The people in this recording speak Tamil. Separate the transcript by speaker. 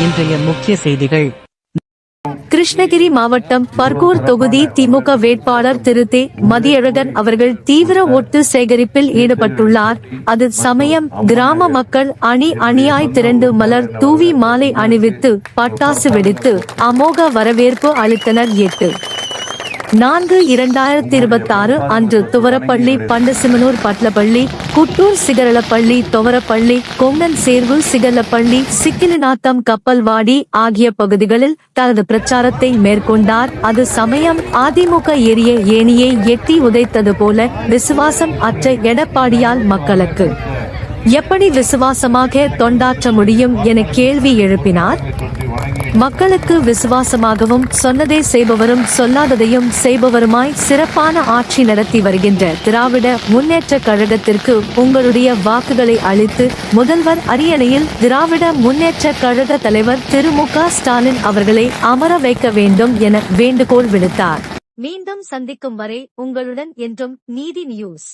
Speaker 1: இன்றைய முக்கிய செய்திகள்.
Speaker 2: கிருஷ்ணகிரி மாவட்டம் பர்கூர் தொகுதி திமுக வேட்பாளர் திரு தே. மதியழகன் அவர்கள் தீவிர ஓட்டு சேகரிப்பில் ஈடுபட்டுள்ளார். அது சமயம் கிராம மக்கள் அணியாய் திரண்டு மலர் தூவி மாலை அணிவித்து பட்டாசு வெடித்து அமோக வரவேற்பு அளித்தனர். 8/4/2026 அன்று துவரப்பள்ளி பண்டசிமனூர் பட்லப்பள்ளி குட்டூர் சிகரளப்பள்ளி துவரப்பள்ளி கொங்கன் சேர்வு சிகரளப்பள்ளி சிக்கிலிநாத்தம் கப்பல்வாடி ஆகிய பகுதிகளில் தனது பிரச்சாரத்தை மேற்கொண்டார். அது சமயம் அதிமுக ஏறிய ஏணியை எட்டி உதைத்தது போல விசுவாசம் அற்ற எடப்பாடியால் மக்களுக்கு எப்படி விசுவாசமாக தொண்டாற்ற முடியும் என கேள்வி எழுப்பினார். மக்களுக்கு விசுவாசமாகவும் சொன்னதை செய்பவரும் சொல்லாததையும் செய்பவருமாய் சிறப்பான ஆட்சி நடத்தி வருகின்ற திராவிட முன்னேற்ற கழகத்திற்கு உங்களுடைய வாக்குகளை அளித்து முதல்வர் அரியணையில் திராவிட முன்னேற்ற கழக தலைவர் திரு மு.க. ஸ்டாலின் அவர்களை அமர வைக்க வேண்டும் என வேண்டுகோள் விடுத்தார். மீண்டும் சந்திக்கும் வரை உங்களுடன் என்றும் நீதி நியூஸ்.